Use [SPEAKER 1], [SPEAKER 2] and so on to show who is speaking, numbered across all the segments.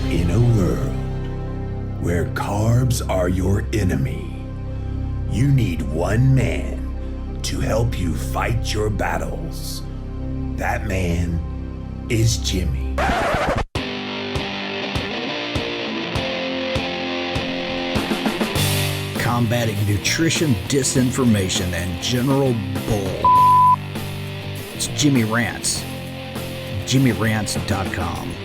[SPEAKER 1] In a world where carbs are your enemy, you need one man to help you fight your battles. That man is Jimmy.
[SPEAKER 2] Combating nutrition disinformation and general bull. It's Jimmy Rants. JimmyRants.com.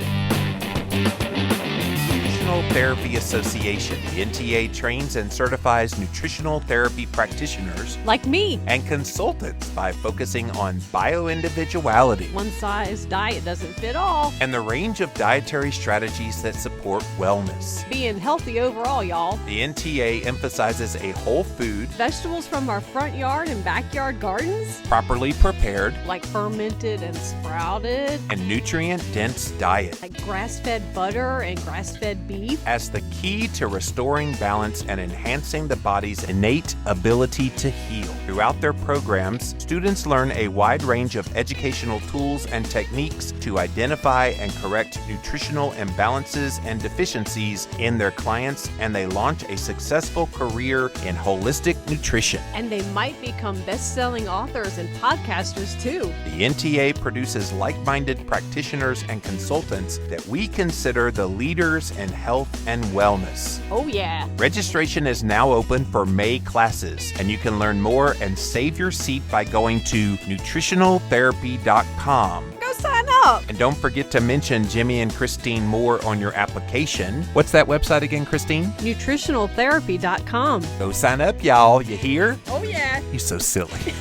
[SPEAKER 3] Nutritional Therapy Association. The NTA trains and certifies nutritional therapy practitioners
[SPEAKER 4] like me
[SPEAKER 3] and consultants by focusing on bioindividuality.
[SPEAKER 4] One size diet doesn't fit all.
[SPEAKER 3] And the range of dietary strategies that support wellness.
[SPEAKER 4] Being healthy overall, y'all.
[SPEAKER 3] The NTA emphasizes a whole food,
[SPEAKER 4] vegetables from our front yard and backyard gardens,
[SPEAKER 3] properly prepared,
[SPEAKER 4] like fermented and sprouted,
[SPEAKER 3] and nutrient-dense diet,
[SPEAKER 4] like grass-fed butter and grass-fed beef,
[SPEAKER 3] as the key to restoring balance and enhancing the body's innate ability to heal. Throughout their programs, students learn a wide range of educational tools and techniques to identify and correct nutritional imbalances and deficiencies in their clients, and they launch a successful career in holistic nutrition.
[SPEAKER 4] And they might become best-selling authors and podcasters too.
[SPEAKER 3] The NTA produces like-minded practitioners and consultants that we consider the leaders in health and wellness.
[SPEAKER 4] Oh yeah.
[SPEAKER 3] Registration is now open for May classes, and you can learn more and save your seat by going to nutritionaltherapy.com.
[SPEAKER 4] Go sign up.
[SPEAKER 3] And don't forget to mention Jimmy and Christine Moore on your application. What's that website again, Christine?
[SPEAKER 4] Nutritionaltherapy.com.
[SPEAKER 3] Go sign up, y'all. You hear?
[SPEAKER 4] Oh yeah.
[SPEAKER 3] You're so silly.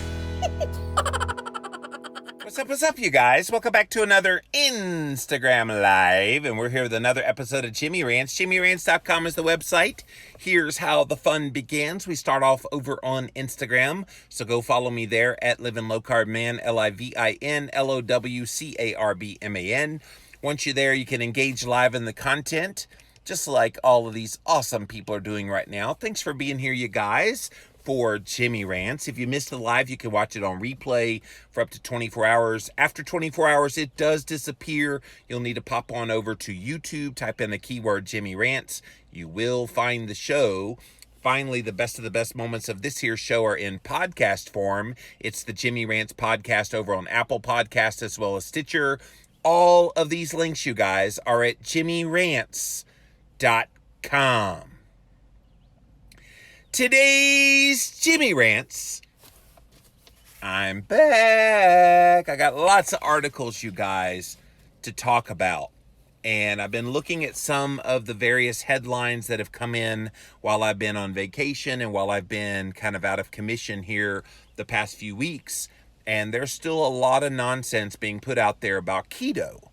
[SPEAKER 3] What's up, you guys? Welcome back to another Instagram Live, and we're here with another episode of Jimmy Rants. JimmyRants.com is the website. Here's how the fun begins. We start off over on Instagram, so go follow me there at Living Low Carb Man, LIVINLOWCARBMAN. Once you're there, you can engage live in the content, just like all of these awesome people are doing right now. Thanks for being here, you guys, for Jimmy Rants. If you missed the live, you can watch it on replay for up to 24 hours. After 24 hours, it does disappear. You'll need to pop on over to YouTube, type in the keyword Jimmy Rants. You will find the show. Finally, the best of the best moments of this here show are in podcast form. It's the Jimmy Rants podcast over on Apple Podcasts as well as Stitcher. All of these links, you guys, are at JimmyRants.com. Today's Jimmy Rants. I'm back. I got lots of articles, you guys, to talk about. And I've been looking at some of the various headlines that have come in while I've been on vacation and while I've been kind of out of commission here the past few weeks. And there's still a lot of nonsense being put out there about keto.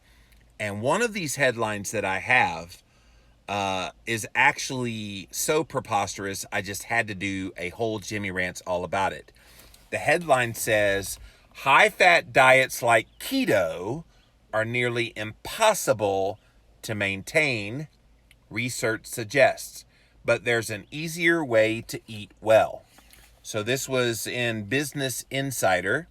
[SPEAKER 3] And one of these headlines that I have is actually so preposterous, I just had to do a whole Jimmy Rants all about it. The headline says, high-fat diets like keto are nearly impossible to maintain, research suggests, but there's an easier way to eat well. So this was in Business Insider.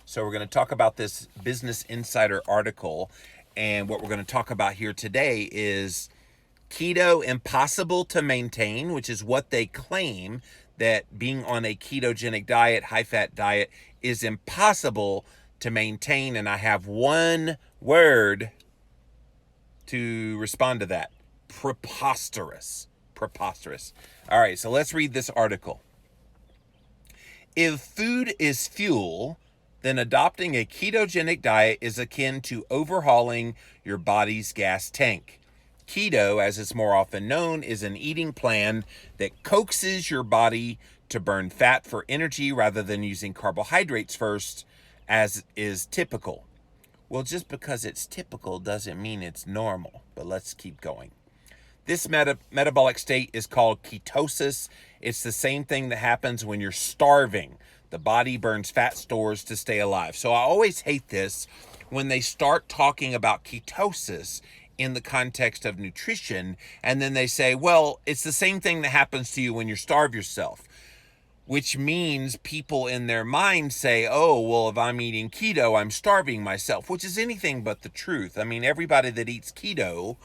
[SPEAKER 3] So we're going to talk about this Business Insider article. And what we're going to talk about here today is keto impossible to maintain, which is what they claim, that being on a ketogenic diet, high-fat diet, is impossible to maintain. And I have one word to respond to that. Preposterous. Preposterous. All right, so let's read this article. If food is fuel, then adopting a ketogenic diet is akin to overhauling your body's gas tank. Keto, as it's more often known, is an eating plan that coaxes your body to burn fat for energy rather than using carbohydrates first, as is typical. Well, just because it's typical doesn't mean it's normal, but let's keep going. This metabolic state is called ketosis. It's the same thing that happens when you're starving. The body burns fat stores to stay alive. So I always hate this when they start talking about ketosis in the context of nutrition, and then they say, well, it's the same thing that happens to you when you starve yourself, which means people in their mind say, oh, well, if I'm eating keto, I'm starving myself, which is anything but the truth. I mean, everybody that eats keto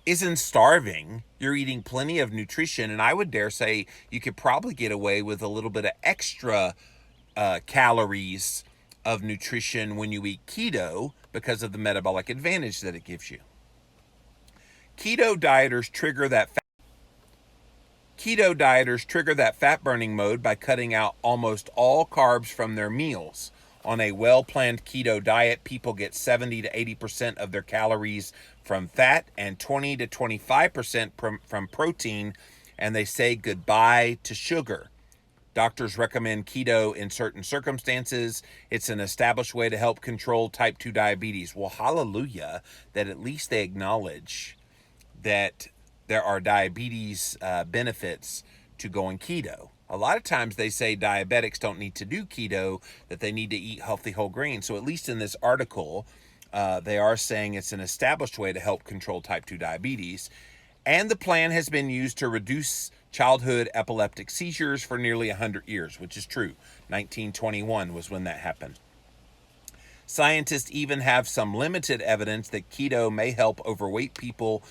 [SPEAKER 3] isn't starving. You're eating plenty of nutrition, and I would dare say you could probably get away with a little bit of extra calories of nutrition when you eat keto because of the metabolic advantage that it gives you. Keto dieters trigger that fat burning mode by cutting out almost all carbs from their meals. On a well-planned keto diet, people get 70 to 80% of their calories from fat and 20 to 25% from protein, and they say goodbye to sugar. Doctors recommend keto in certain circumstances. It's an established way to help control type 2 diabetes. Well, hallelujah, that at least they acknowledge that there are diabetes benefits to going keto. A lot of times they say diabetics don't need to do keto, that they need to eat healthy whole grains. So at least in this article, they are saying it's an established way to help control type 2 diabetes. And the plan has been used to reduce childhood epileptic seizures for nearly 100 years, which is true. 1921 was when that happened. Scientists even have some limited evidence that keto may help overweight people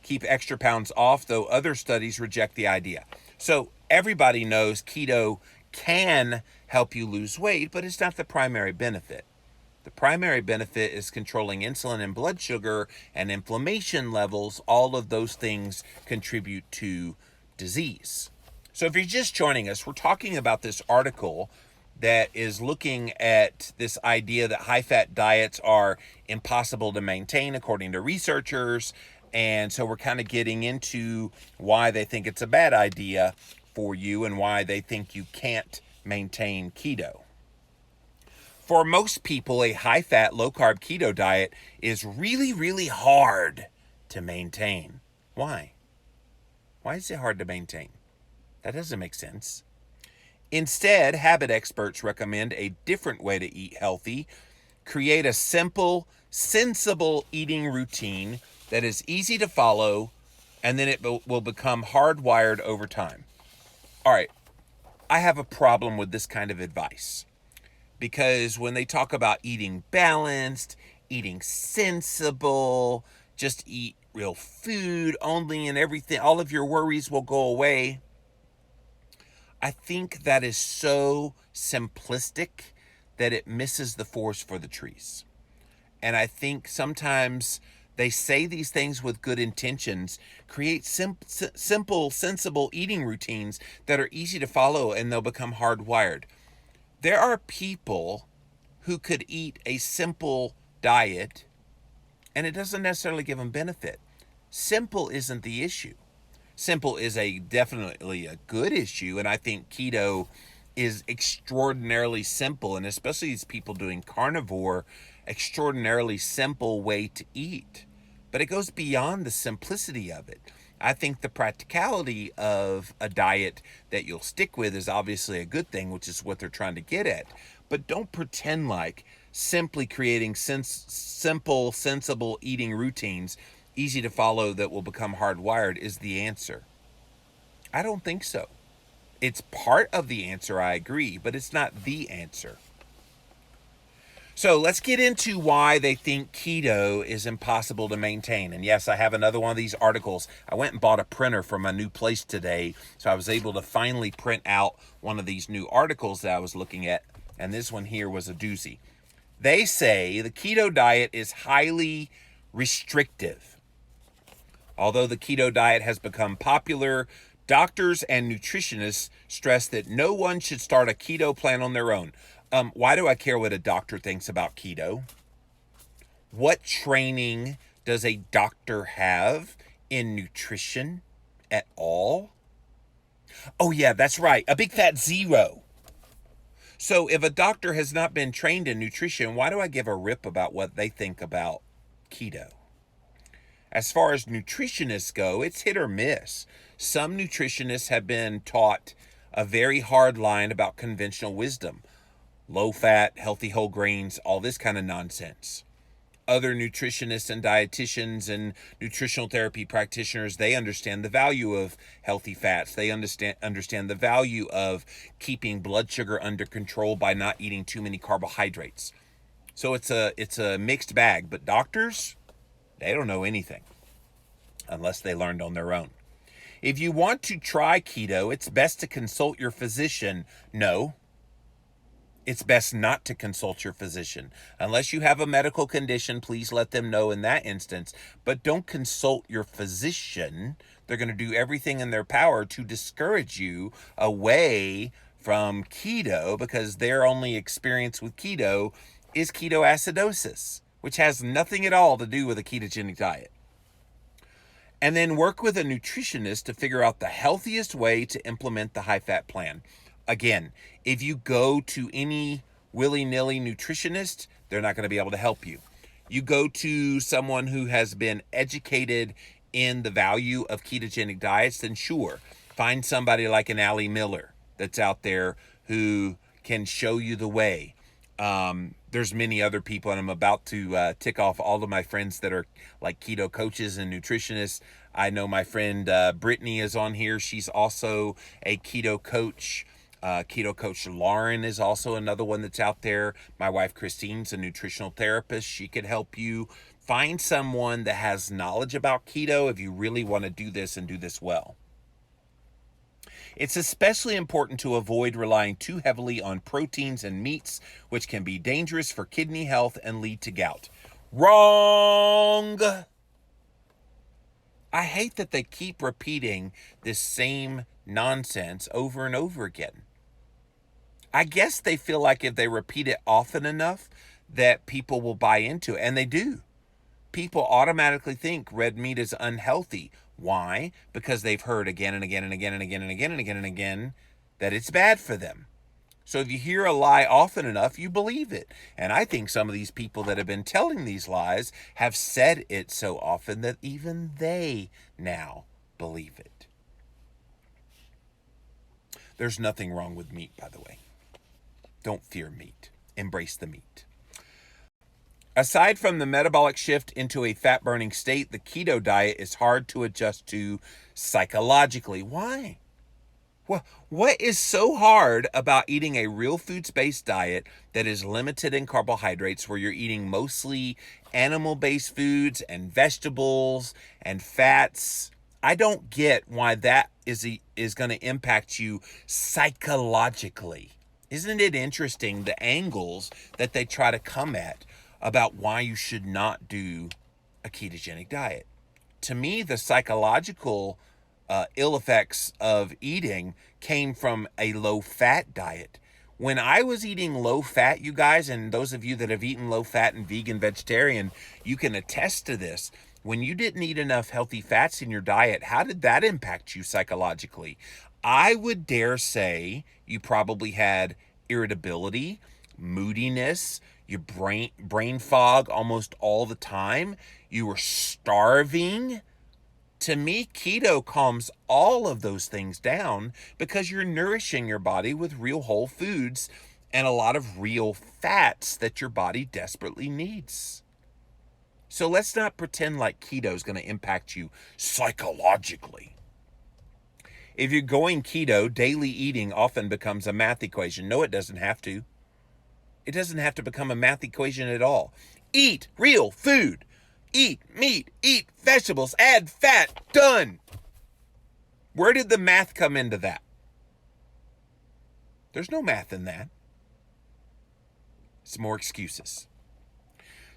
[SPEAKER 3] keep extra pounds off, though other studies reject the idea. So everybody knows keto can help you lose weight, but it's not the primary benefit. The primary benefit is controlling insulin and blood sugar and inflammation levels. All of those things contribute to disease. So if you're just joining us, we're talking about this article that is looking at this idea that high-fat diets are impossible to maintain according to researchers. And so we're kind of getting into why they think it's a bad idea for you and why they think you can't maintain keto. For most people, a high-fat, low-carb keto diet is really, really hard to maintain. Why? Why is it hard to maintain? That doesn't make sense. Instead, habit experts recommend a different way to eat healthy. Create a simple, sensible eating routine that is easy to follow, and then it will become hardwired over time. All right, I have a problem with this kind of advice. Because when they talk about eating balanced, eating sensible, just eat real food only and everything, all of your worries will go away. I think that is so simplistic that it misses the forest for the trees. And I think sometimes they say these things with good intentions, create simple, sensible eating routines that are easy to follow, and they'll become hardwired. There are people who could eat a simple diet and it doesn't necessarily give them benefit. Simple isn't the issue. Simple is definitely a good issue, and I think keto is extraordinarily simple, and especially these people doing carnivore, extraordinarily simple way to eat. But it goes beyond the simplicity of it. I think the practicality of a diet that you'll stick with is obviously a good thing, which is what they're trying to get at. But don't pretend like simply creating simple, sensible eating routines, easy to follow, that will become hardwired is the answer. I don't think so. It's part of the answer, I agree, but it's not the answer. So let's get into why they think keto is impossible to maintain. And yes, I have another one of these articles. I went and bought a printer from a new place today, so I was able to finally print out one of these new articles that I was looking at. And this one here was a doozy. They say the keto diet is highly restrictive. Although the keto diet has become popular, doctors and nutritionists stress that no one should start a keto plan on their own. Why do I care what a doctor thinks about keto? What training does a doctor have in nutrition at all? Oh yeah, that's right. A big fat zero. So if a doctor has not been trained in nutrition, why do I give a rip about what they think about keto? As far as nutritionists go, it's hit or miss. Some nutritionists have been taught a very hard line about conventional wisdom. Low fat, healthy whole grains, all this kind of nonsense. Other nutritionists and dietitians and nutritional therapy practitioners, they understand the value of healthy fats. They understand the value of keeping blood sugar under control by not eating too many carbohydrates. So it's a mixed bag, but doctors, they don't know anything. unless they learned on their own. If you want to try keto, it's best to consult your physician. No, it's best not to consult your physician. Unless you have a medical condition, please let them know in that instance. But don't consult your physician. They're going to do everything in their power to discourage you away from keto because their only experience with keto is ketoacidosis, which has nothing at all to do with a ketogenic diet. And then work with a nutritionist to figure out the healthiest way to implement the high-fat plan. Again, if you go to any willy-nilly nutritionist, they're not going to be able to help you. You go to someone who has been educated in the value of ketogenic diets, then sure, find somebody like an Allie Miller that's out there who can show you the way. There's many other people, and I'm about to tick off all of my friends that are like keto coaches and nutritionists. I know my friend Brittany is on here. She's also a keto coach. Keto coach Lauren is also another one that's out there. My wife Christine's a nutritional therapist. She could help you. Find someone that has knowledge about keto if you really want to do this and do this well. It's especially important to avoid relying too heavily on proteins and meats, which can be dangerous for kidney health and lead to gout. Wrong! I hate that they keep repeating this same nonsense over and over again. I guess they feel like if they repeat it often enough that people will buy into it, and they do. People automatically think red meat is unhealthy. Why? Because they've heard again and again and again and again and again and again and again that it's bad for them. So if you hear a lie often enough, you believe it. And I think some of these people that have been telling these lies have said it so often that even they now believe it. There's nothing wrong with meat, by the way. Don't fear meat. Embrace the meat. Aside from the metabolic shift into a fat-burning state, the keto diet is hard to adjust to psychologically. Why? Well, what is so hard about eating a real foods-based diet that is limited in carbohydrates, where you're eating mostly animal-based foods and vegetables and fats? I don't get why that is going to impact you psychologically. Isn't it interesting the angles that they try to come at about why you should not do a ketogenic diet? To me, the psychological ill effects of eating came from a low-fat diet. When I was eating low-fat, you guys, and those of you that have eaten low-fat and vegan, vegetarian, you can attest to this. When you didn't eat enough healthy fats in your diet, how did that impact you psychologically? I would dare say you probably had irritability, moodiness, your brain fog almost all the time. You were starving. To me, keto calms all of those things down because you're nourishing your body with real whole foods and a lot of real fats that your body desperately needs. So let's not pretend like keto is going to impact you psychologically. If you're going keto, daily eating often becomes a math equation. No, it doesn't have to. It doesn't have to become a math equation at all. Eat real food. Eat meat. Eat vegetables. Add fat. Done. Where did the math come into that? There's no math in that. It's more excuses.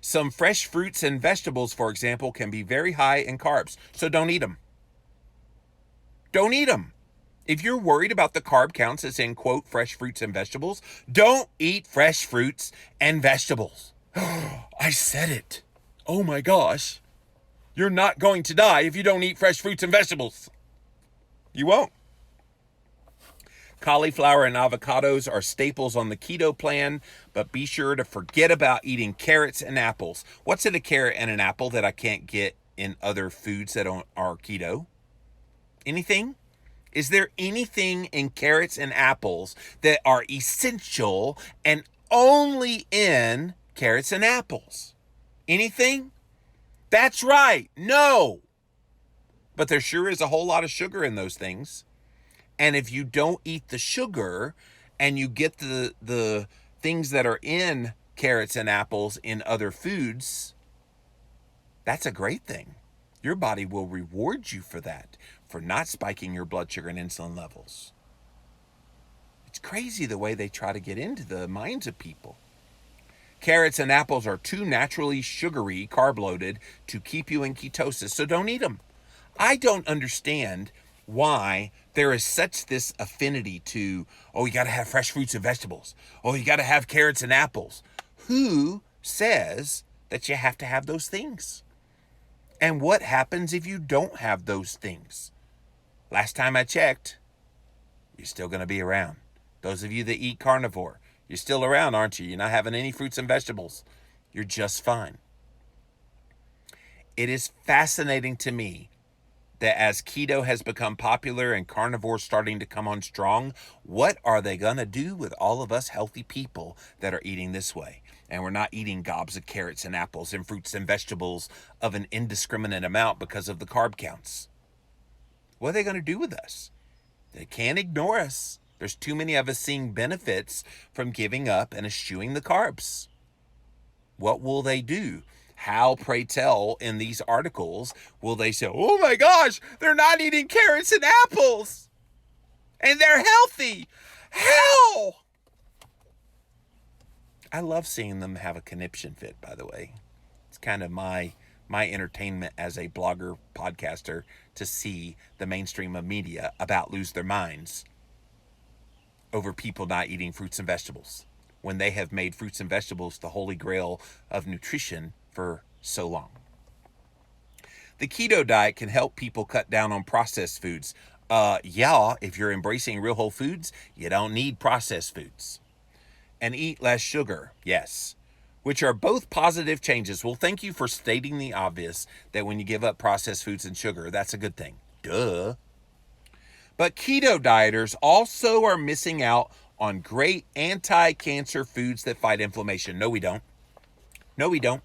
[SPEAKER 3] Some fresh fruits and vegetables, for example, can be very high in carbs, so don't eat them. Don't eat them. If you're worried about the carb counts that's in, quote, fresh fruits and vegetables, don't eat fresh fruits and vegetables. I said it. Oh my gosh. You're not going to die if you don't eat fresh fruits and vegetables. You won't. Cauliflower and avocados are staples on the keto plan, but be sure to forget about eating carrots and apples. What's in a carrot and an apple that I can't get in other foods that are keto? Anything? Is there anything in carrots and apples that are essential and only in carrots and apples? Anything? That's right. No. But there sure is a whole lot of sugar in those things. And if you don't eat the sugar and you get the things that are in carrots and apples in other foods, that's a great thing. Your body will reward you for that, for not spiking your blood sugar and insulin levels. It's crazy the way they try to get into the minds of people. Carrots and apples are too naturally sugary, carb-loaded to keep you in ketosis, so don't eat them. I don't understand why there is such this affinity to, oh, you got to have fresh fruits and vegetables. Oh, you got to have carrots and apples. Who says that you have to have those things? And what happens if you don't have those things? Last time I checked, you're still going to be around. Those of you that eat carnivore, you're still around, aren't you? You're not having any fruits and vegetables. You're just fine. It is fascinating to me that as keto has become popular and carnivore starting to come on strong, what are they going to do with all of us healthy people that are eating this way? And we're not eating gobs of carrots and apples and fruits and vegetables of an indiscriminate amount because of the carb counts. What are they going to do with us? They can't ignore us. There's too many of us seeing benefits from giving up and eschewing the carbs. What will they do? How, pray tell, in these articles will they say, oh my gosh, they're not eating carrots and apples and they're healthy? How? I love seeing them have a conniption fit, by the way. It's kind of my entertainment as a blogger, podcaster, to see the mainstream of media about lose their minds over people not eating fruits and vegetables when they have made fruits and vegetables the holy grail of nutrition for so long. The keto diet can help people cut down on processed foods. If you're embracing real whole foods, you don't need processed foods. And eat less sugar, yes, which are both positive changes. Well, thank you for stating the obvious that when you give up processed foods and sugar, that's a good thing. Duh. But keto dieters also are missing out on great anti-cancer foods that fight inflammation. No, we don't. No, we don't.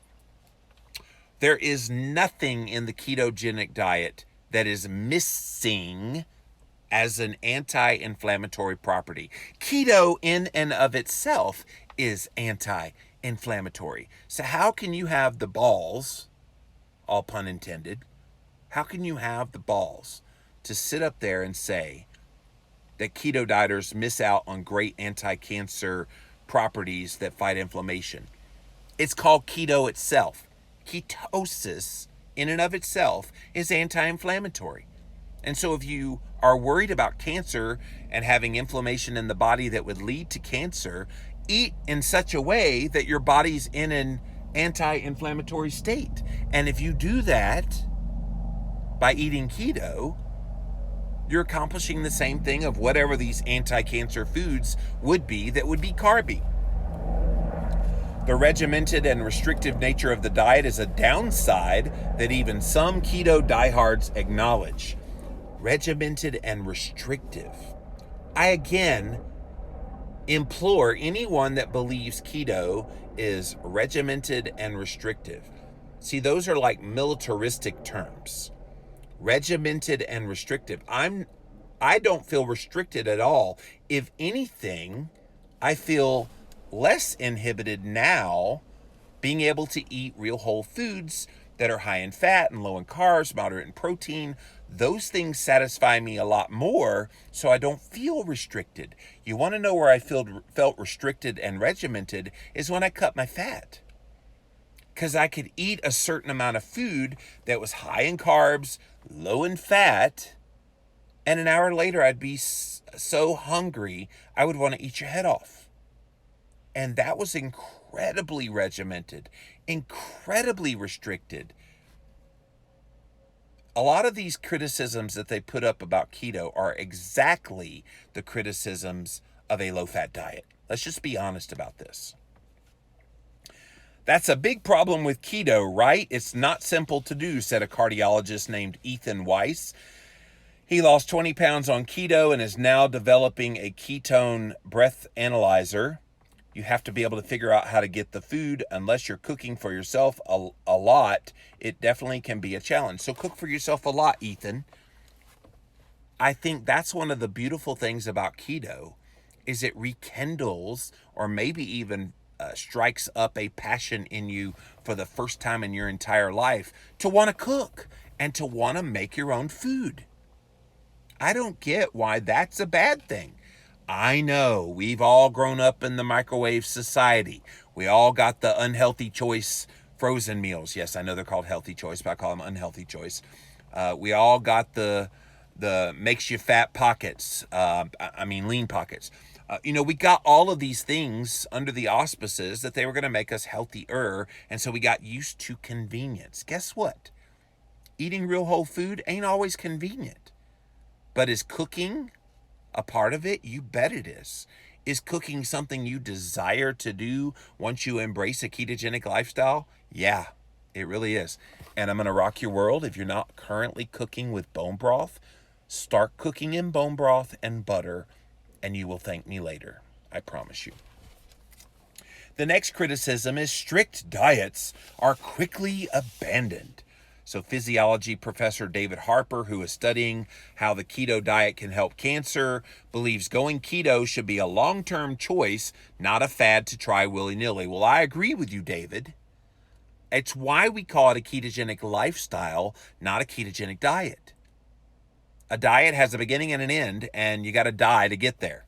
[SPEAKER 3] There is nothing in the ketogenic diet that is missing as an anti-inflammatory property. Keto in and of itself is anti-inflammatory. So how can you have the balls, all pun intended, how can you have the balls to sit up there and say that keto dieters miss out on great anti-cancer properties that fight inflammation? It's called keto itself. Ketosis in and of itself is anti-inflammatory. And so if you are worried about cancer and having inflammation in the body that would lead to cancer, eat in such a way that your body's in an anti-inflammatory state. And if you do that by eating keto, you're accomplishing the same thing of whatever these anti-cancer foods would be that would be carby. The regimented and restrictive nature of the diet is a downside that even some keto diehards acknowledge. Regimented and restrictive. I again implore anyone that believes keto is regimented and restrictive. See, those are like militaristic terms. Regimented and restrictive. I don't feel restricted at all. If anything, I feel less inhibited now being able to eat real whole foods that are high in fat and low in carbs, moderate in protein. Those things satisfy me a lot more, so I don't feel restricted. You want to know where I felt restricted and regimented is when I cut my fat. Because I could eat a certain amount of food that was high in carbs, low in fat, and an hour later I'd be so hungry I would want to eat your head off. And that was incredibly regimented, incredibly restricted. A lot of these criticisms that they put up about keto are exactly the criticisms of a low-fat diet. Let's just be honest about this. That's a big problem with keto, right? It's not simple to do, said a cardiologist named Ethan Weiss. He lost 20 pounds on keto and is now developing a ketone breath analyzer. You have to be able to figure out how to get the food. Unless you're cooking for yourself a lot, it definitely can be a challenge. So cook for yourself a lot, Ethan. I think that's one of the beautiful things about keto is it rekindles or maybe even strikes up a passion in you for the first time in your entire life to want to cook and to want to make your own food. I don't get why that's a bad thing. I know we've all grown up in the microwave society. We all got the unhealthy choice frozen meals. Yes, I know they're called healthy choice, but I call them unhealthy choice. We all got the makes you fat pockets. Lean pockets. We got all of these things under the auspices that they were going to make us healthier, and so we got used to convenience. Guess what? Eating real whole food ain't always convenient. But is cooking a part of it? You bet it is. Is cooking something you desire to do once you embrace a ketogenic lifestyle? Yeah, it really is. And I'm going to rock your world. If you're not currently cooking with bone broth, start cooking in bone broth and butter, and you will thank me later. I promise you. The next criticism is strict diets are quickly abandoned. So physiology professor David Harper, who is studying how the keto diet can help cancer, believes going keto should be a long-term choice, not a fad to try willy-nilly. Well, I agree with you, David. It's why we call it a ketogenic lifestyle, not a ketogenic diet. A diet has a beginning and an end, and you got to die to get there.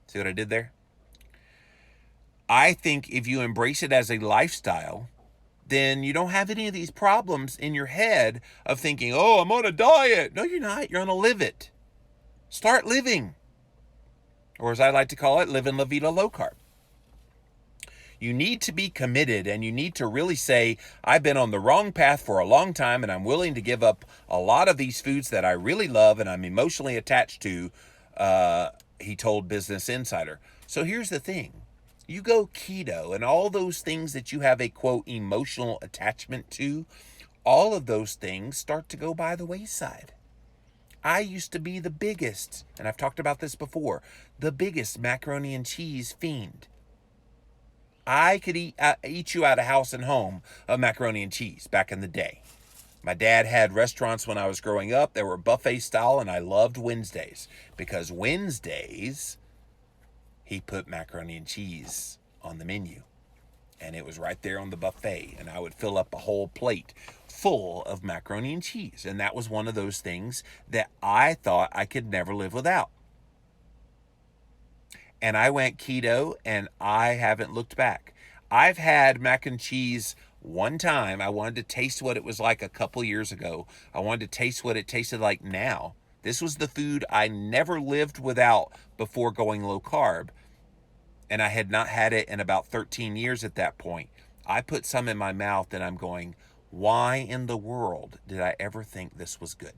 [SPEAKER 3] See what I did there? I think if you embrace it as a lifestyle, then you don't have any of these problems in your head of thinking, oh, I'm on a diet. No, you're not. You're on a live it. Start living. Or as I like to call it, living La Vida low carb. You need to be committed, and you need to really say, I've been on the wrong path for a long time, and I'm willing to give up a lot of these foods that I really love and I'm emotionally attached to, he told Business Insider. So here's the thing. You go keto, and all those things that you have a, quote, emotional attachment to, all of those things start to go by the wayside. I used to be the biggest, and I've talked about this before, the biggest macaroni and cheese fiend. I could eat you out of house and home of macaroni and cheese back in the day. My dad had restaurants when I was growing up. They were buffet style, and I loved Wednesdays because Wednesdays, he put macaroni and cheese on the menu, and it was right there on the buffet, and I would fill up a whole plate full of macaroni and cheese, and that was one of those things that I thought I could never live without. And I went keto, and I haven't looked back. I've had mac and cheese one time. I wanted to taste what it was like a couple years ago. I wanted to taste what it tasted like now. This was the food I never lived without before going low carb, and I had not had it in about 13 years at that point. I put some in my mouth, and I'm going, why in the world did I ever think this was good?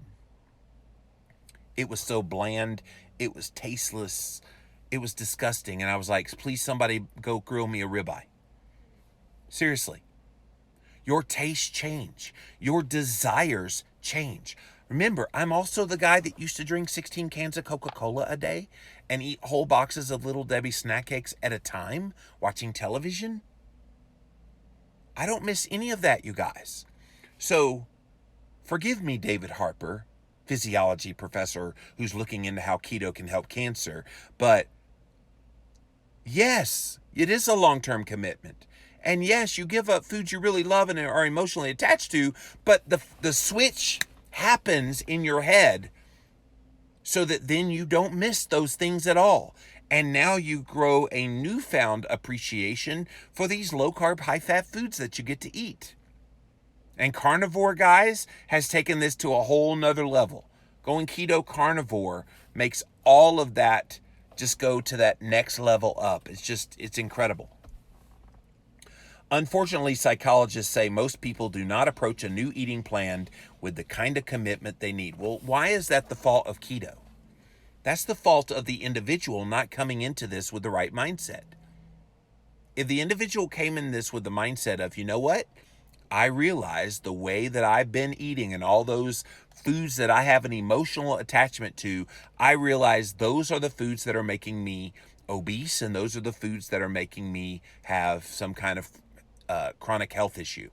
[SPEAKER 3] It was so bland. It was tasteless. It was disgusting. And I was like, please somebody go grill me a ribeye. Seriously. Your tastes change. Your desires change. Remember, I'm also the guy that used to drink 16 cans of Coca-Cola a day and eat whole boxes of Little Debbie snack cakes at a time watching television. I don't miss any of that, you guys. So, forgive me, David Harper, physiology professor who's looking into how keto can help cancer, but yes, it is a long-term commitment. And yes, you give up foods you really love and are emotionally attached to, but the switch happens in your head so that then you don't miss those things at all. And now you grow a newfound appreciation for these low-carb, high-fat foods that you get to eat. And Carnivore, guys, has taken this to a whole nother level. Going keto carnivore makes all of that just go to that next level up. It's incredible. Unfortunately, psychologists say most people do not approach a new eating plan with the kind of commitment they need. Well, why is that the fault of keto? That's the fault of the individual not coming into this with the right mindset. If the individual came in this with the mindset of, you know what? I realize the way that I've been eating and all those foods that I have an emotional attachment to, I realize those are the foods that are making me obese, and those are the foods that are making me have some kind of chronic health issue.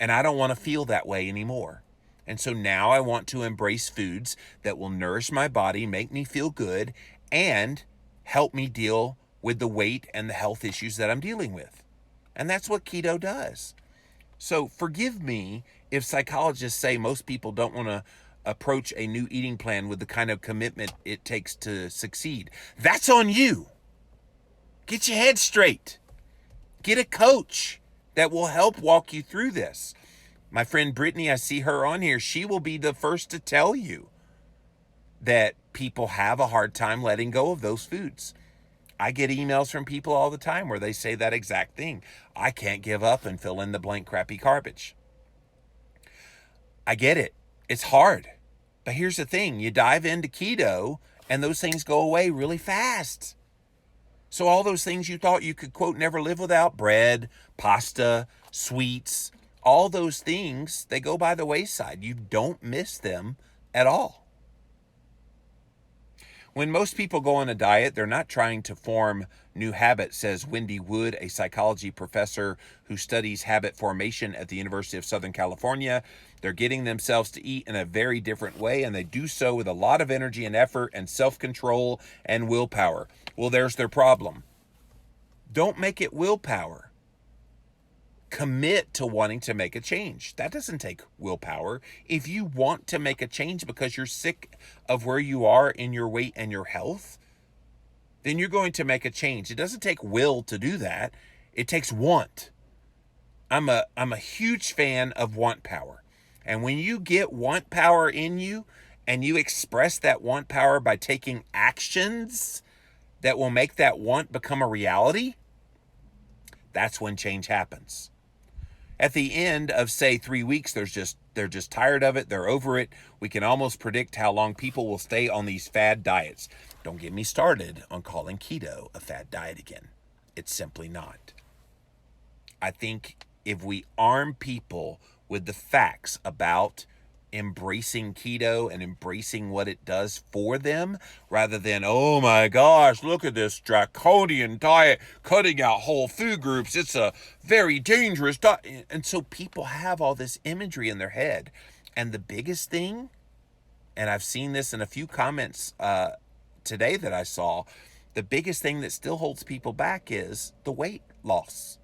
[SPEAKER 3] And I don't want to feel that way anymore. And so now I want to embrace foods that will nourish my body, make me feel good, and help me deal with the weight and the health issues that I'm dealing with. And that's what keto does. So forgive me if psychologists say most people don't want to approach a new eating plan with the kind of commitment it takes to succeed. That's on you. Get your head straight. Get a coach that will help walk you through this. My friend Brittany, I see her on here. She will be the first to tell you that people have a hard time letting go of those foods. I get emails from people all the time where they say that exact thing. I can't give up and fill in the blank crappy garbage. I get it. It's hard. But here's the thing. You dive into keto and those things go away really fast. So all those things you thought you could, quote, never live without, bread, pasta, sweets, all those things, they go by the wayside. You don't miss them at all. When most people go on a diet, they're not trying to form new habits, says Wendy Wood, a psychology professor who studies habit formation at the University of Southern California. They're getting themselves to eat in a very different way, and they do so with a lot of energy and effort and self-control and willpower. Well, there's their problem. Don't make it willpower. Commit to wanting to make a change. That doesn't take willpower. If you want to make a change because you're sick of where you are in your weight and your health, then you're going to make a change. It doesn't take will to do that. It takes want. I'm a huge fan of want power. And when you get want power in you and you express that want power by taking actions that will make that want become a reality, that's when change happens. At the end of, say, 3 weeks, they're just tired of it. They're over it. We can almost predict how long people will stay on these fad diets. Don't get me started on calling keto a fad diet again. It's simply not. I think if we arm people with the facts about embracing keto and embracing what it does for them, rather than, oh my gosh, look at this draconian diet, cutting out whole food groups, it's a very dangerous diet. And so people have all this imagery in their head. And the biggest thing, and I've seen this in a few comments today that I saw, the biggest thing that still holds people back is the weight loss.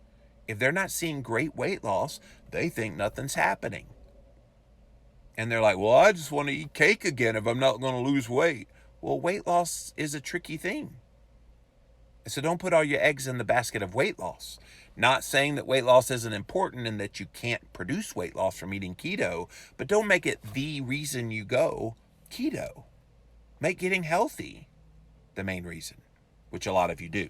[SPEAKER 3] If they're not seeing great weight loss, they think nothing's happening. And they're like, well, I just want to eat cake again if I'm not going to lose weight. Well, weight loss is a tricky thing. So don't put all your eggs in the basket of weight loss. Not saying that weight loss isn't important and that you can't produce weight loss from eating keto, but don't make it the reason you go keto. Make getting healthy the main reason, which a lot of you do.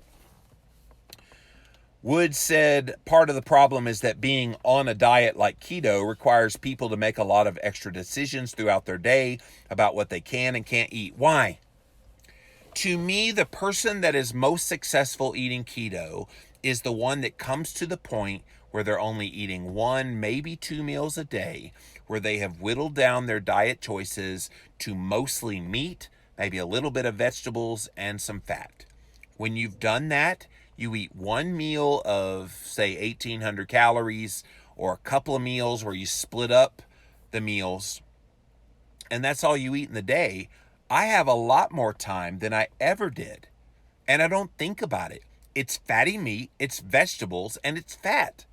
[SPEAKER 3] Wood said part of the problem is that being on a diet like keto requires people to make a lot of extra decisions throughout their day about what they can and can't eat. Why? To me, the person that is most successful eating keto is the one that comes to the point where they're only eating 1, maybe 2 meals a day, where they have whittled down their diet choices to mostly meat, maybe a little bit of vegetables, and some fat. When you've done that, you eat 1 meal of, say, 1,800 calories, or a couple of meals where you split up the meals, and that's all you eat in the day. I have a lot more time than I ever did, and I don't think about it. It's fatty meat, it's vegetables, and it's fat.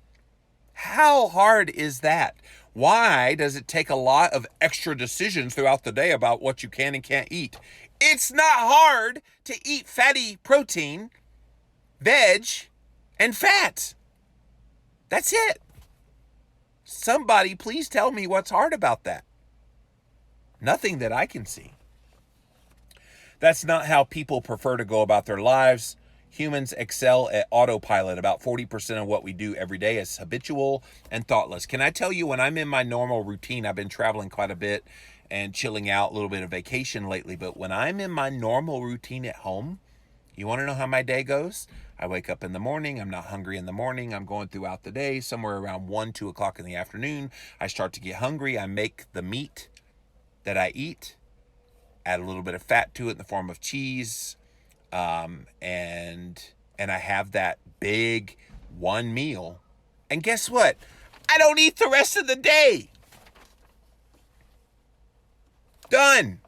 [SPEAKER 3] How hard is that? Why does it take a lot of extra decisions throughout the day about what you can and can't eat? It's not hard to eat fatty protein, veg, and fat. That's it. Somebody please tell me what's hard about that. Nothing that I can see. That's not how people prefer to go about their lives. Humans excel at autopilot. About 40% of what we do every day is habitual and thoughtless. Can I tell you, when I'm in my normal routine, I've been traveling quite a bit and chilling out, a little bit of vacation lately, but when I'm in my normal routine at home, you want to know how my day goes? I wake up in the morning. I'm not hungry in the morning. I'm going throughout the day. Somewhere around 1, 2 o'clock in the afternoon, I start to get hungry. I make the meat that I eat, add a little bit of fat to it in the form of cheese, and I have that big 1 meal. And guess what? I don't eat the rest of the day. Done.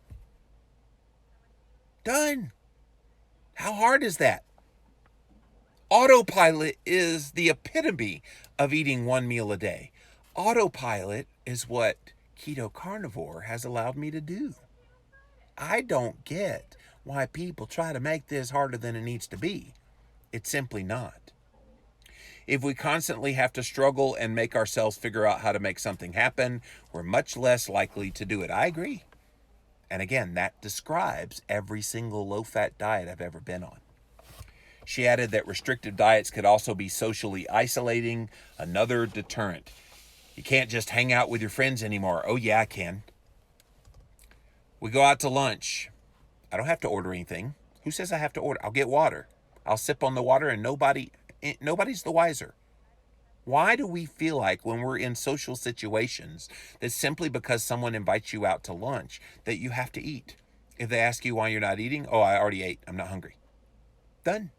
[SPEAKER 3] How hard is that? Autopilot is the epitome of eating 1 meal a day. Autopilot is what keto carnivore has allowed me to do. I don't get why people try to make this harder than it needs to be. It's simply not. If we constantly have to struggle and make ourselves figure out how to make something happen, we're much less likely to do it. I agree. And again, that describes every single low-fat diet I've ever been on. She added that restrictive diets could also be socially isolating, another deterrent. You can't just hang out with your friends anymore. Oh yeah, I can. We go out to lunch. I don't have to order anything. Who says I have to order? I'll get water. I'll sip on the water and nobody's the wiser. Why do we feel like when we're in social situations that simply because someone invites you out to lunch that you have to eat? If they ask you why you're not eating, oh, I already ate. I'm not hungry. Done.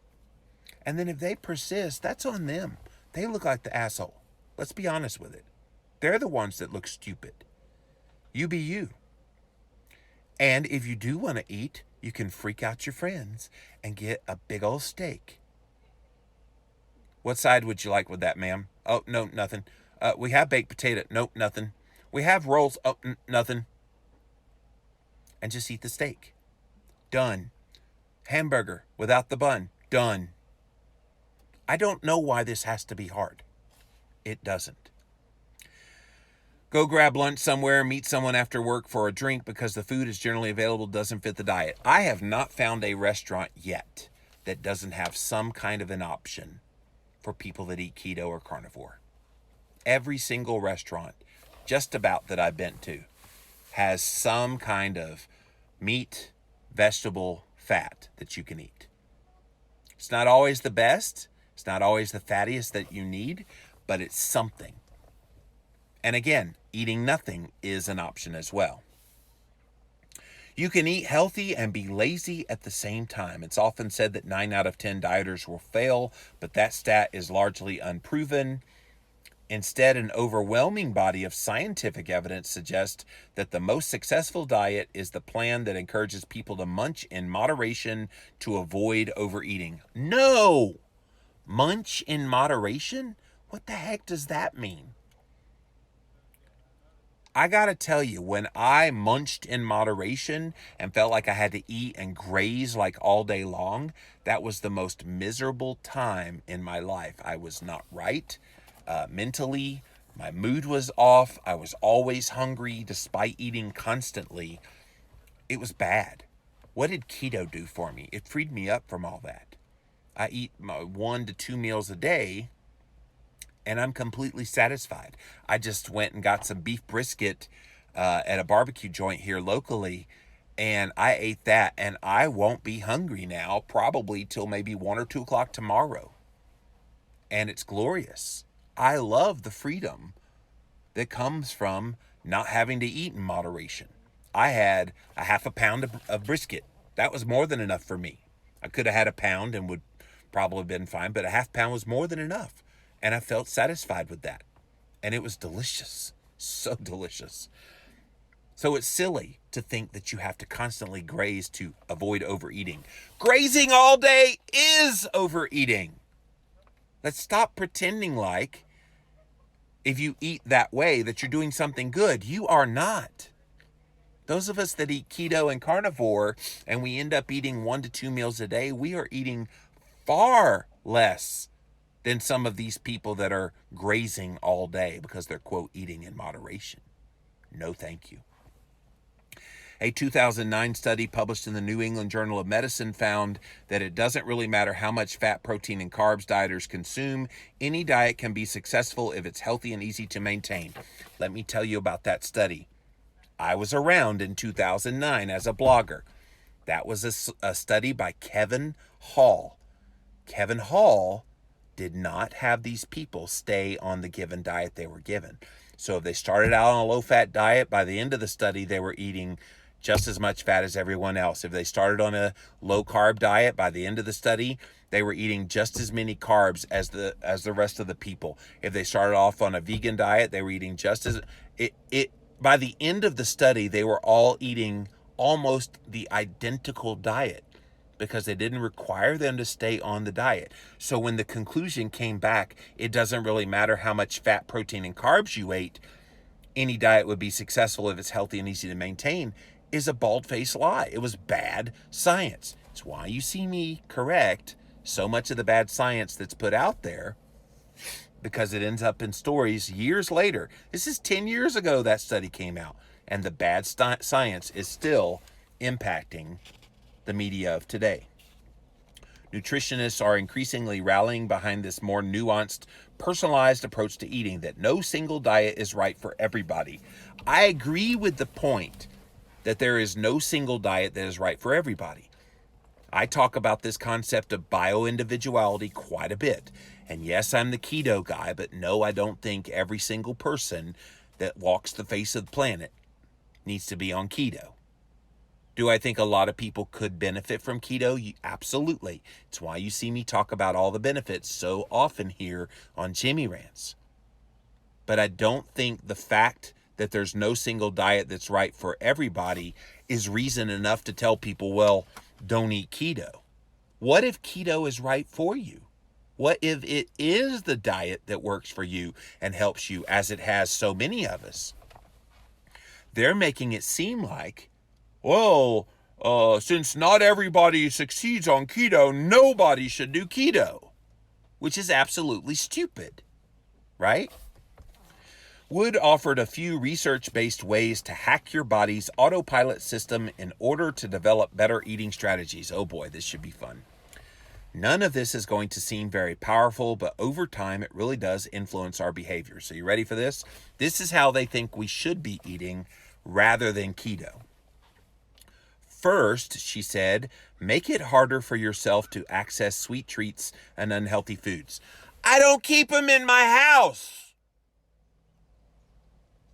[SPEAKER 3] And then if they persist, that's on them. They look like the asshole. Let's be honest with it. They're the ones that look stupid. You be you. And if you do want to eat, you can freak out your friends and get a big old steak. What side would you like with that, ma'am? Oh, no, nothing. We have baked potato. Nope, nothing. We have rolls. Oh, nothing. And just eat the steak. Done. Hamburger without the bun. Done. I don't know why this has to be hard. It doesn't. Go grab lunch somewhere, meet someone after work for a drink because the food is generally available, doesn't fit the diet. I have not found a restaurant yet that doesn't have some kind of an option for people that eat keto or carnivore. Every single restaurant, just about that I've been to, has some kind of meat, vegetable, fat that you can eat. It's not always the best. It's not always the fattiest that you need, but it's something. And again, eating nothing is an option as well. You can eat healthy and be lazy at the same time. It's often said that 9 out of 10 dieters will fail, but that stat is largely unproven. Instead, an overwhelming body of scientific evidence suggests that the most successful diet is the plan that encourages people to munch in moderation to avoid overeating. No! Munch in moderation? What the heck does that mean? I gotta tell you, when I munched in moderation and felt like I had to eat and graze like all day long, that was the most miserable time in my life. I was not right mentally. My mood was off. I was always hungry despite eating constantly. It was bad. What did keto do for me? It freed me up from all that. I eat my 1 to 2 meals a day, and I'm completely satisfied. I just went and got some beef brisket at a barbecue joint here locally, and I ate that, and I won't be hungry now, probably till maybe 1 or 2 o'clock tomorrow. And it's glorious. I love the freedom that comes from not having to eat in moderation. I had a half a pound of brisket. That was more than enough for me. I could have had a pound and would probably have been fine, but a half pound was more than enough. And I felt satisfied with that. And it was delicious. So delicious. So it's silly to think that you have to constantly graze to avoid overeating. Grazing all day is overeating. Let's stop pretending like if you eat that way that you're doing something good. You are not. Those of us that eat keto and carnivore and we end up eating 1 to 2 meals a day, we are eating far less than some of these people that are grazing all day because they're, quote, eating in moderation. No, thank you. A 2009 study published in the New England Journal of Medicine found that it doesn't really matter how much fat, protein, and carbs dieters consume. Any diet can be successful if it's healthy and easy to maintain. Let me tell you about that study. I was around in 2009 as a blogger. That was a study by Kevin Hall. Kevin Hall did not have these people stay on the given diet they were given. So if they started out on a low-fat diet, by the end of the study, they were eating just as much fat as everyone else. If they started on a low-carb diet, by the end of the study, they were eating just as many carbs as the rest of the people. If they started off on a vegan diet, they were eating just as by the end of the study, they were all eating almost the identical diet. because they didn't require them to stay on the diet. So when the conclusion came back, it doesn't really matter how much fat, protein, and carbs you ate, any diet would be successful if it's healthy and easy to maintain, is a bald-faced lie. It was bad science. It's why you see me correct so much of the bad science that's put out there, because it ends up in stories years later. This is 10 years ago that study came out, and the bad science is still impacting the media of today. Nutritionists are increasingly rallying behind this more nuanced, personalized approach to eating, that no single diet is right for everybody. I agree with the point that there is no single diet that is right for everybody. I talk about this concept of bio-individuality quite a bit. And yes, I'm the keto guy, but no, I don't think every single person that walks the face of the planet needs to be on keto. Do I think a lot of people could benefit from keto? Absolutely. It's why you see me talk about all the benefits so often here on Jimmy Rants. But I don't think the fact that there's no single diet that's right for everybody is reason enough to tell people, well, don't eat keto. What if keto is right for you? What if it is the diet that works for you and helps you, as it has so many of us? They're making it seem like, well, since not everybody succeeds on keto, nobody should do keto, which is absolutely stupid, right? Wood offered a few research-based ways to hack your body's autopilot system in order to develop better eating strategies. Oh boy, this should be fun. None of this is going to seem very powerful, but over time, it really does influence our behavior. So you ready for this? This is how they think we should be eating rather than keto. First, she said, make it harder for yourself to access sweet treats and unhealthy foods. I don't keep them in my house.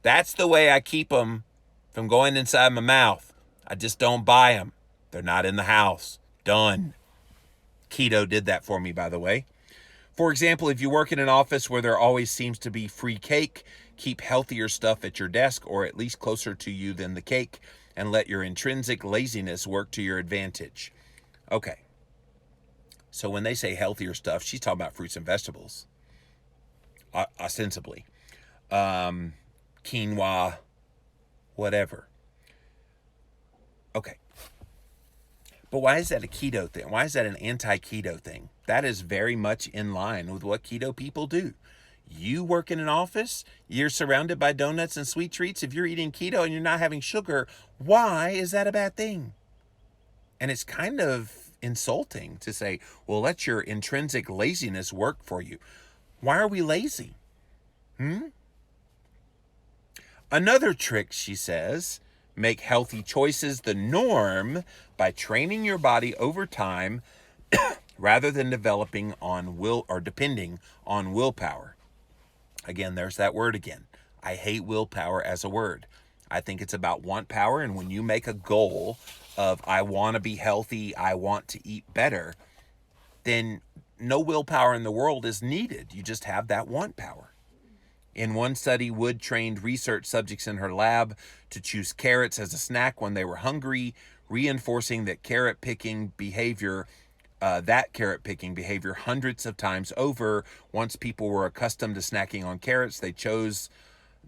[SPEAKER 3] That's the way I keep them from going inside my mouth. I just don't buy them. They're not in the house. Done. Keto did that for me, by the way. For example, if you work in an office where there always seems to be free cake, keep healthier stuff at your desk or at least closer to you than the cake, and let your intrinsic laziness work to your advantage. Okay. So when they say healthier stuff, she's talking about fruits and vegetables. Ostensibly. Quinoa, whatever. Okay. But why is that a keto thing? Why is that an anti-keto thing? That is very much in line with what keto people do. You work in an office, you're surrounded by donuts and sweet treats. If you're eating keto and you're not having sugar, why is that a bad thing? And it's kind of insulting to say, well, let your intrinsic laziness work for you. Why are we lazy? Another trick, she says, make healthy choices the norm by training your body over time rather than depending on willpower. Again, there's that word again. I hate willpower as a word. I think it's about want power, and when you make a goal of I want to be healthy, I want to eat better, then no willpower in the world is needed. You just have that want power. In one study, Wood trained research subjects in her lab to choose carrots as a snack when they were hungry, reinforcing that carrot picking behavior hundreds of times over. Once people were accustomed to snacking on carrots, they chose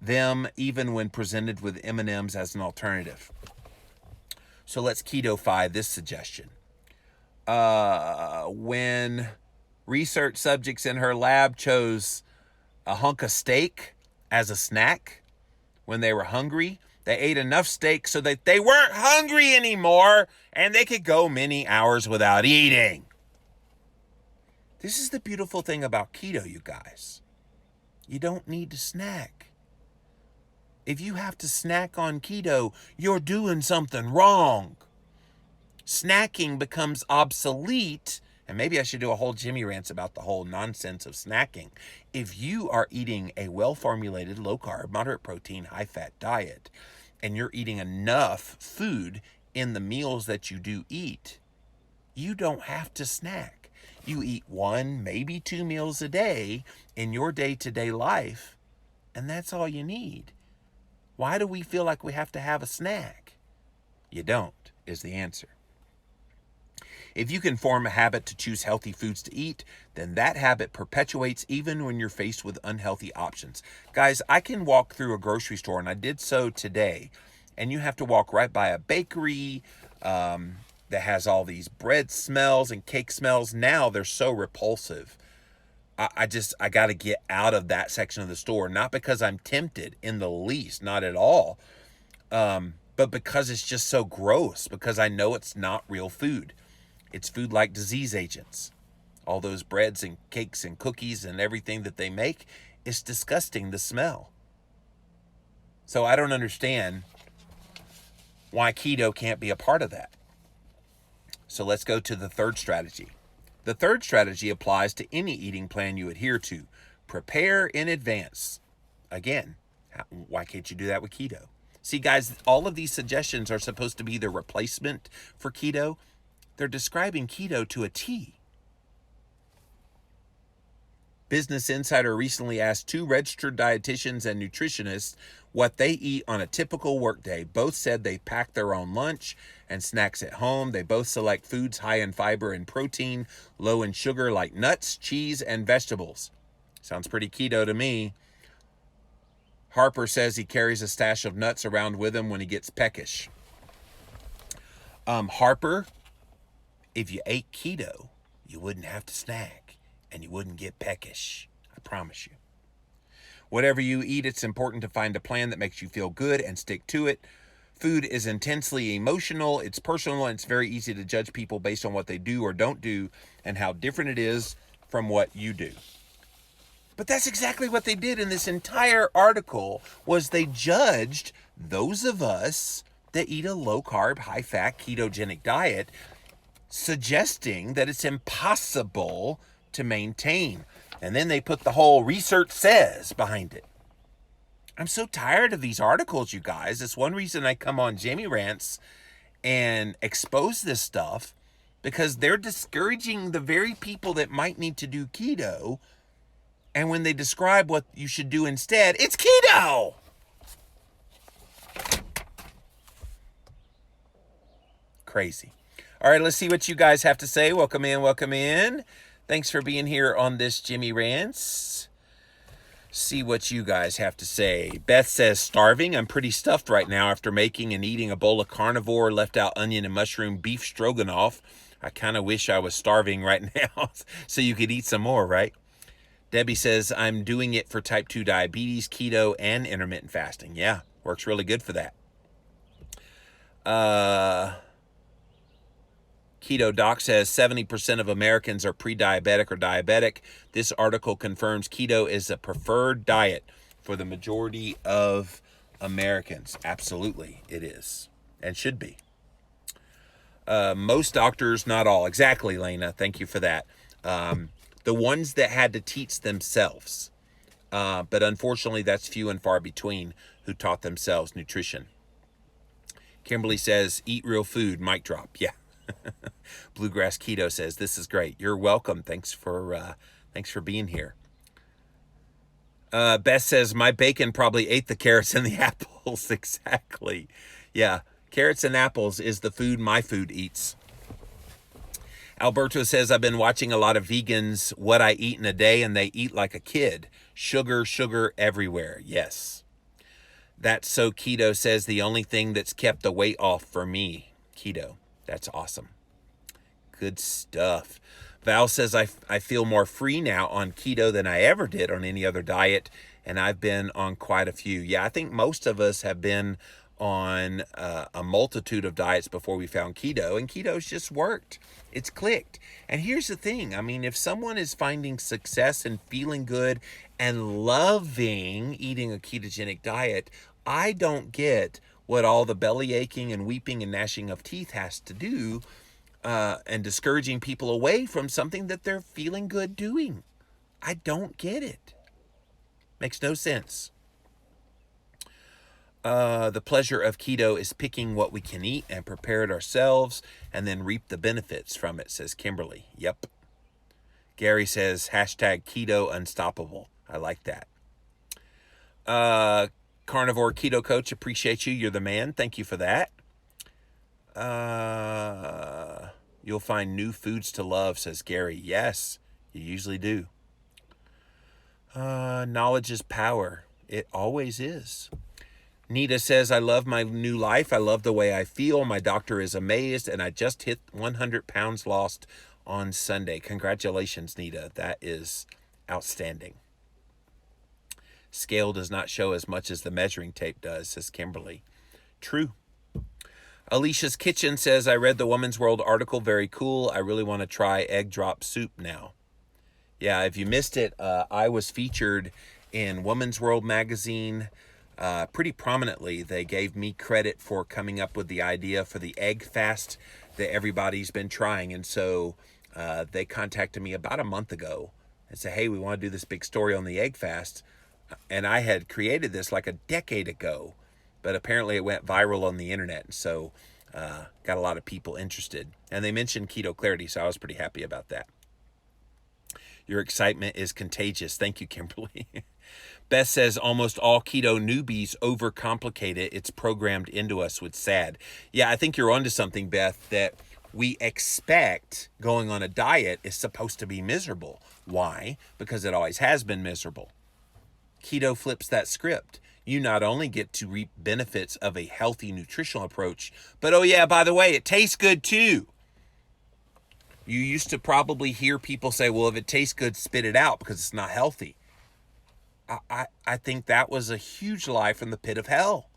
[SPEAKER 3] them even when presented with M&Ms as an alternative. So let's keto-fy this suggestion. When research subjects in her lab chose a hunk of steak as a snack when they were hungry, they ate enough steak so that they weren't hungry anymore and they could go many hours without eating. This is the beautiful thing about keto, you guys. You don't need to snack. If you have to snack on keto, you're doing something wrong. Snacking becomes obsolete. And maybe I should do a whole Jimmy Rants about the whole nonsense of snacking. If you are eating a well-formulated, low-carb, moderate-protein, high-fat diet, and you're eating enough food in the meals that you do eat, you don't have to snack. You eat 1, maybe 2 meals a day in your day-to-day life, and that's all you need. Why do we feel like we have to have a snack? You don't, is the answer. If you can form a habit to choose healthy foods to eat, then that habit perpetuates even when you're faced with unhealthy options. Guys, I can walk through a grocery store, and I did so today, and you have to walk right by a bakery that has all these bread smells and cake smells. Now they're so repulsive. I got to get out of that section of the store, not because I'm tempted in the least, not at all, but because it's just so gross, because I know it's not real food. It's food like disease agents. All those breads and cakes and cookies and everything that they make, it's disgusting, the smell. So I don't understand why keto can't be a part of that. So let's go to the third strategy. The third strategy applies to any eating plan you adhere to. Prepare in advance. Again, why can't you do that with keto? See, guys, all of these suggestions are supposed to be the replacement for keto. They're describing keto to a T. Business Insider recently asked 2 registered dietitians and nutritionists what they eat on a typical workday. Both said they pack their own lunch and snacks at home. They both select foods high in fiber and protein, low in sugar like nuts, cheese, and vegetables. Sounds pretty keto to me. Harper says he carries a stash of nuts around with him when he gets peckish. Harper, if you ate keto, you wouldn't have to snack. And you wouldn't get peckish. I promise you. Whatever you eat, it's important to find a plan that makes you feel good and stick to it. Food is intensely emotional, it's personal, and it's very easy to judge people based on what they do or don't do and how different it is from what you do. But that's exactly what they did in this entire article, was they judged those of us that eat a low-carb, high-fat, ketogenic diet, suggesting that it's impossible to maintain. And then they put the whole research says behind it. I'm so tired of these articles, you guys. It's one reason I come on Jamie Rants and expose this stuff, because they're discouraging the very people that might need to do keto. And when they describe what you should do instead, it's keto. Crazy. All right, let's see what you guys have to say. Welcome in, welcome in. Thanks for being here on this Jimmy Rants. See what you guys have to say. Beth says, starving. I'm pretty stuffed right now after making and eating a bowl of carnivore, left out onion and mushroom beef stroganoff. I kind of wish I was starving right now so you could eat some more, right? Debbie says, I'm doing it for type 2 diabetes, keto, and intermittent fasting. Yeah, works really good for that. Keto Doc says 70% of Americans are pre-diabetic or diabetic. This article confirms keto is a preferred diet for the majority of Americans. Absolutely, it is and should be. Most doctors, not all. Exactly, Lena. Thank you for that. The ones that had to teach themselves. But unfortunately, that's few and far between who taught themselves nutrition. Kimberly says, eat real food, mic drop. Yeah. Bluegrass Keto says, this is great. You're welcome. Thanks for being here. Beth says, my bacon probably ate the carrots and the apples. Exactly. Yeah. Carrots and apples is the food my food eats. Alberto says, I've been watching a lot of vegans, what I eat in a day, and they eat like a kid. Sugar, sugar everywhere. Yes. That's so keto says the only thing that's kept the weight off for me. Keto. That's awesome. Good stuff. Val says, I feel more free now on keto than I ever did on any other diet, and I've been on quite a few. Yeah, I think most of us have been on a multitude of diets before we found keto, and keto's just worked. It's clicked. And here's the thing. I mean, if someone is finding success and feeling good and loving eating a ketogenic diet, I don't get what all the belly aching and weeping and gnashing of teeth has to do and discouraging people away from something that they're feeling good doing. I don't get it. Makes no sense. The pleasure of keto is picking what we can eat and prepare it ourselves and then reap the benefits from it, says Kimberly. Yep. Gary says, hashtag keto unstoppable. I like that. Carnivore Keto Coach, appreciate you. You're the man. Thank you for that. You'll find new foods to love, says Gary. Yes, you usually do. Knowledge is power. It always is. Nita says, I love my new life. I love the way I feel. My doctor is amazed, and I just hit 100 pounds lost on Sunday. Congratulations, Nita. That is outstanding. Scale does not show as much as the measuring tape does, says Kimberly. True. Alicia's Kitchen says, I read the Woman's World article. Very cool. I really want to try egg drop soup now. Yeah, if you missed it, I was featured in Woman's World magazine pretty prominently. They gave me credit for coming up with the idea for the egg fast that everybody's been trying. And so they contacted me about a month ago and said, hey, we want to do this big story on the egg fast. And I had created this like a decade ago, but apparently it went viral on the internet. And so got a lot of people interested. And they mentioned Keto Clarity, so I was pretty happy about that. Your excitement is contagious. Thank you, Kimberly. Beth says, almost all keto newbies overcomplicate it. It's programmed into us with SAD. Yeah, I think you're onto something, Beth, that we expect going on a diet is supposed to be miserable. Why? Because it always has been miserable. Keto flips that script. You not only get to reap benefits of a healthy nutritional approach, but oh yeah, by the way, it tastes good too. You used to probably hear people say, well, if it tastes good, spit it out because it's not healthy. I think that was a huge lie from the pit of hell.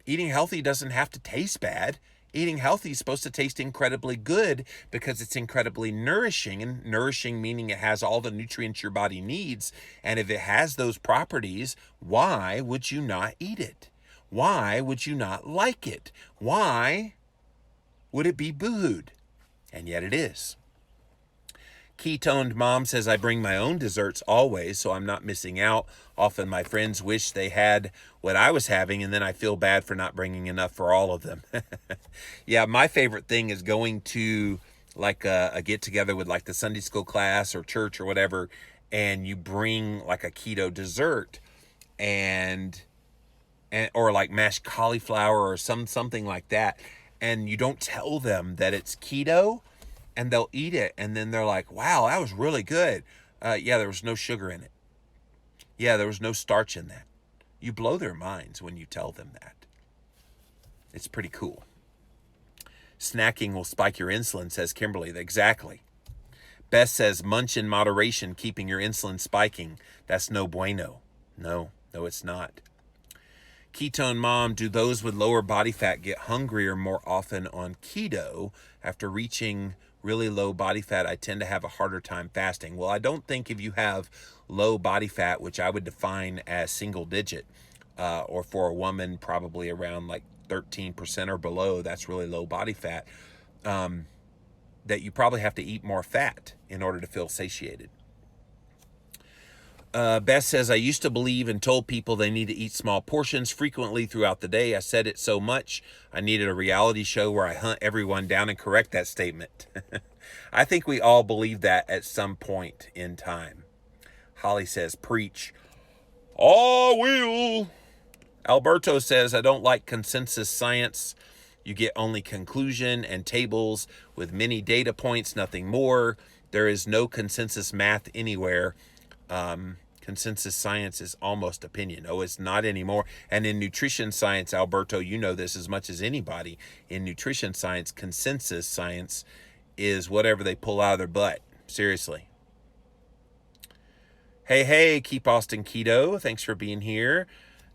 [SPEAKER 3] Eating healthy doesn't have to taste bad. Eating healthy is supposed to taste incredibly good because it's incredibly nourishing, and nourishing meaning it has all the nutrients your body needs. And if it has those properties, why would you not eat it? Why would you not like it? Why would it be booed? And yet it is. Ketoned Mom says, I bring my own desserts always, so I'm not missing out. Often my friends wish they had what I was having, and then I feel bad for not bringing enough for all of them. Yeah, my favorite thing is going to like a get-together with like the Sunday school class or church or whatever, and you bring like a keto dessert and or like mashed cauliflower or something like that, and you don't tell them that it's keto, and they'll eat it, and then they're like, wow, that was really good. Yeah, there was no sugar in it. Yeah, there was no starch in that. You blow their minds when you tell them that. It's pretty cool. Snacking will spike your insulin, says Kimberly. Exactly. Beth says, munch in moderation, keeping your insulin spiking. That's no bueno. No, it's not. Ketone Mom, do those with lower body fat get hungrier more often on keto? After reaching really low body fat, I tend to have a harder time fasting. Well, I don't think if you have low body fat, which I would define as single digit, or for a woman probably around like 13% or below, that's really low body fat, that you probably have to eat more fat in order to feel satiated. Beth says, I used to believe and told people they need to eat small portions frequently throughout the day. I said it so much, I needed a reality show where I hunt everyone down and correct that statement. I think we all believe that at some point in time. Holly says, preach. I will. Alberto says, I don't like consensus science. You get only conclusion and tables with many data points, nothing more. There is no consensus math anywhere. Consensus science is almost opinion. Oh, it's not anymore. And in nutrition science, Alberto, you know this as much as anybody. In nutrition science, consensus science is whatever they pull out of their butt. Seriously. Hey, Keep Austin Keto. Thanks for being here.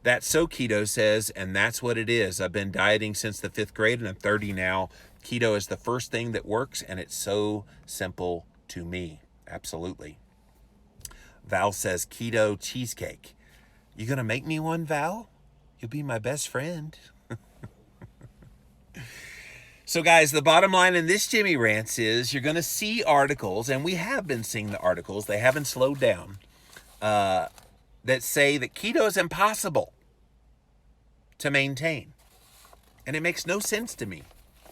[SPEAKER 3] That's So Keto says, and that's what it is. I've been dieting since the 5th grade and I'm 30 now. Keto is the first thing that works, and it's so simple to me. Absolutely. Val says, keto cheesecake. You gonna make me one, Val? You'll be my best friend. So guys, the bottom line in this Jimmy Rants is you're gonna see articles, and we have been seeing the articles, they haven't slowed down, that say that keto is impossible to maintain. And it makes no sense to me.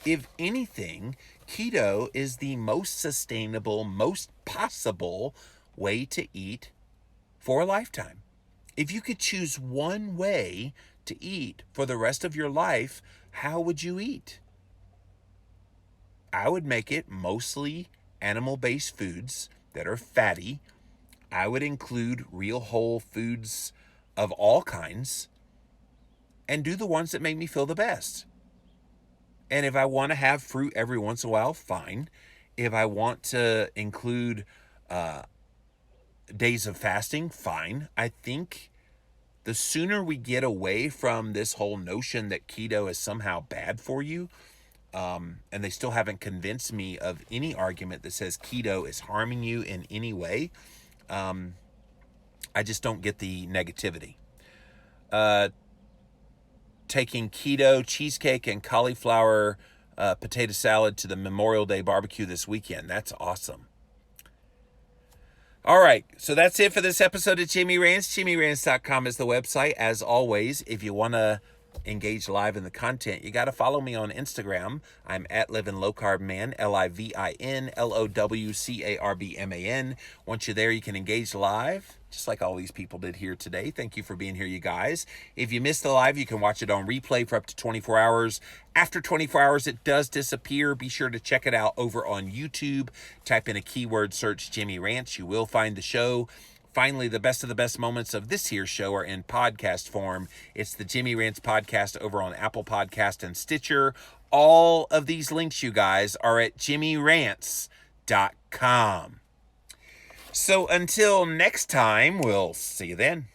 [SPEAKER 3] If anything, keto is the most sustainable, most possible way to eat for a lifetime. If you could choose one way to eat for the rest of your life, how would you eat? I would make it mostly animal-based foods that are fatty. I would include real whole foods of all kinds and do the ones that make me feel the best. And if I want to have fruit every once in a while, fine. If I want to include days of fasting, fine. I think the sooner we get away from this whole notion that keto is somehow bad for you, and they still haven't convinced me of any argument that says keto is harming you in any way, I just don't get the negativity. Taking keto cheesecake and cauliflower potato salad to the Memorial Day barbecue this weekend. That's awesome. All right, so that's it for this episode of Jimmy Rants. JimmyRants.com is the website. As always, if you want to engage live in the content, you got to follow me on Instagram. I'm at Living Low Carb Man, LIVINLOWCARBMAN. Once you're there, you can engage live, just like all these people did here today. Thank you for being here, you guys. If you missed the live, you can watch it on replay for up to 24 hours. After 24 hours, it does disappear. Be sure to check it out over on YouTube. Type in a keyword search Jimmy Rants. You will find the show. Finally, the best of the best moments of this here show are in podcast form. It's the Jimmy Rants podcast over on Apple Podcast and Stitcher. All of these links, you guys, are at jimmyrants.com. So until next time, we'll see you then.